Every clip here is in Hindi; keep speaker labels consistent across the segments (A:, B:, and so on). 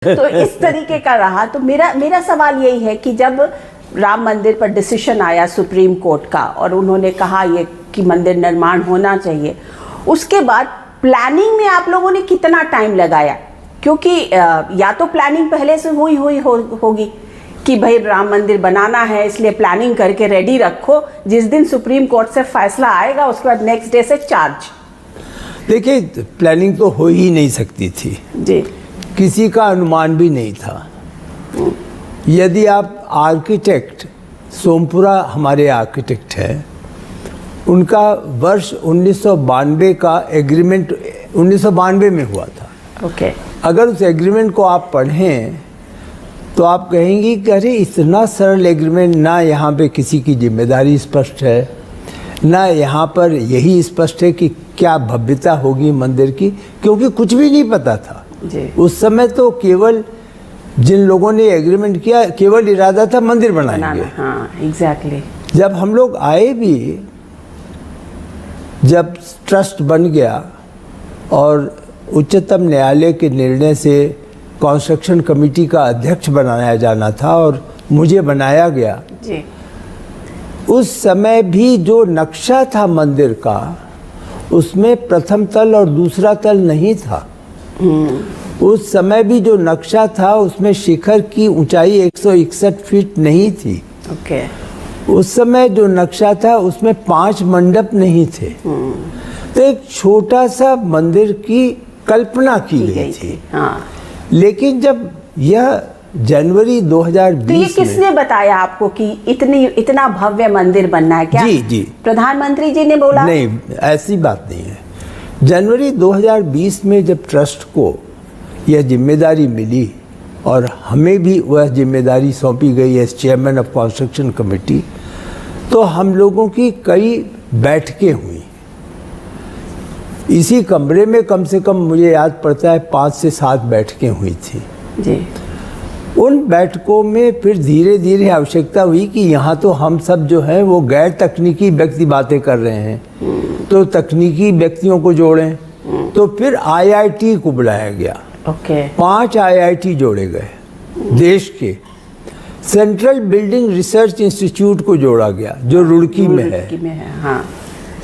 A: तो इस तरीके का रहा। तो मेरा सवाल यही है कि जब राम मंदिर पर डिसीजन आया सुप्रीम कोर्ट का और उन्होंने कहा ये कि मंदिर निर्माण होना चाहिए, उसके बाद प्लानिंग में आप लोगों ने कितना टाइम लगाया? क्योंकि या तो प्लानिंग पहले से होगी कि भाई राम मंदिर बनाना है इसलिए प्लानिंग करके रेडी रखो, जिस दिन सुप्रीम कोर्ट से फैसला आएगा उसके बाद नेक्स्ट डे से चार्ज।
B: देखिए, प्लानिंग तो हो ही नहीं सकती थी
A: जी,
B: किसी का अनुमान भी नहीं था। यदि आप आर्किटेक्ट, सोमपुरा हमारे आर्किटेक्ट हैं, उनका वर्ष 1992 का एग्रीमेंट 1992 में हुआ था।
A: ओके।
B: अगर उस एग्रीमेंट को आप पढ़ें तो आप कहेंगी कि अरे इतना सरल एग्रीमेंट, ना यहाँ पे किसी की जिम्मेदारी स्पष्ट है, ना यहाँ पर यही स्पष्ट है कि क्या भव्यता होगी मंदिर की, क्योंकि कुछ भी नहीं पता था
A: जी।
B: उस समय। तो केवल जिन लोगों ने एग्रीमेंट किया, केवल इरादा था मंदिर बनाएंगे।
A: हाँ, एग्जैक्टली।
B: जब हम लोग आए भी, जब ट्रस्ट बन गया और उच्चतम न्यायालय के निर्णय से कंस्ट्रक्शन कमेटी का अध्यक्ष बनाया जाना था और मुझे बनाया गया
A: जी।
B: उस समय भी जो नक्शा था मंदिर का, उसमें प्रथम तल और दूसरा तल नहीं था। उस समय भी जो नक्शा था उसमें शिखर की ऊंचाई 161 फीट नहीं थी।
A: ओके।
B: उस समय जो नक्शा था उसमें 5 मंडप नहीं थे। तो एक छोटा सा मंदिर की कल्पना की गई थी।
A: हाँ।
B: लेकिन जब यह जनवरी 2020
A: तो ये किसने बताया आपको कि इतना भव्य मंदिर बनना है? क्या
B: जी
A: प्रधानमंत्री जी ने बोला?
B: नहीं, ऐसी बात नहीं है। जनवरी 2020 में जब ट्रस्ट को यह जिम्मेदारी मिली और हमें भी वह जिम्मेदारी सौंपी गई as chairman of construction committee, तो हम लोगों की कई बैठकें हुई इसी कमरे में। कम से कम मुझे याद पड़ता है 5 से 7 बैठकें हुई थी
A: जी।
B: उन बैठकों में फिर धीरे धीरे आवश्यकता हुई कि यहाँ तो हम सब जो हैं वो गैर तकनीकी व्यक्ति बातें कर रहे हैं, तो तकनीकी व्यक्तियों को जोड़ें। तो फिर IIT को बुलाया गया।
A: ओके।
B: 5 IIT जोड़े गए देश के। सेंट्रल बिल्डिंग रिसर्च इंस्टीट्यूट को जोड़ा गया जो रुड़की में है।
A: हाँ।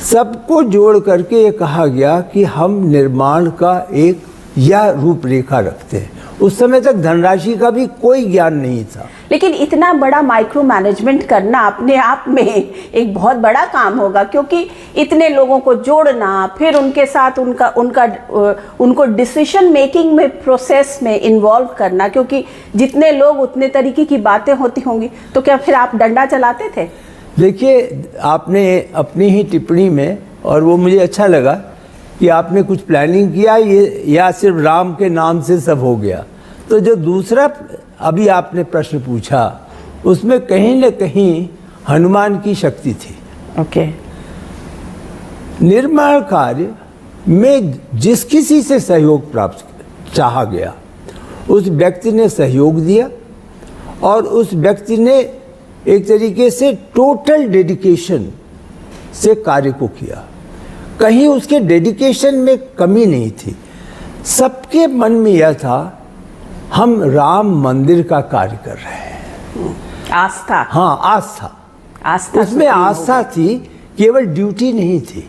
B: सबको जोड़ करके ये कहा गया कि हम निर्माण का एक यह रूपरेखा रखते हैं। उस समय तक धनराशि का भी कोई ज्ञान नहीं था।
A: लेकिन इतना बड़ा माइक्रो मैनेजमेंट करना अपने आप में एक बहुत बड़ा काम होगा, क्योंकि इतने लोगों को जोड़ना, फिर उनके साथ उनको डिसीजन मेकिंग में, प्रोसेस में इन्वॉल्व करना, क्योंकि जितने लोग उतने तरीके की बातें होती होंगी। तो क्या फिर आप डंडा चलाते थे?
B: देखिए, आपने अपनी ही टिप्पणी में, और वो मुझे अच्छा लगा कि आपने कुछ प्लानिंग किया ये, या सिर्फ राम के नाम से सब हो गया। तो जो दूसरा अभी आपने प्रश्न पूछा, उसमें कहीं न कहीं हनुमान की शक्ति थी।
A: ओके।
B: निर्माण कार्य में जिस किसी से सहयोग प्राप्त चाहा गया, उस व्यक्ति ने सहयोग दिया और उस व्यक्ति ने एक तरीके से टोटल डेडिकेशन से कार्य को किया। कहीं उसके डेडिकेशन में कमी नहीं थी। सबके मन में यह था हम राम मंदिर का कार्य कर रहे हैं।
A: आस्था।
B: हाँ, आस्था।
A: आस्था
B: उसमें आस्था थी, केवल ड्यूटी नहीं थी।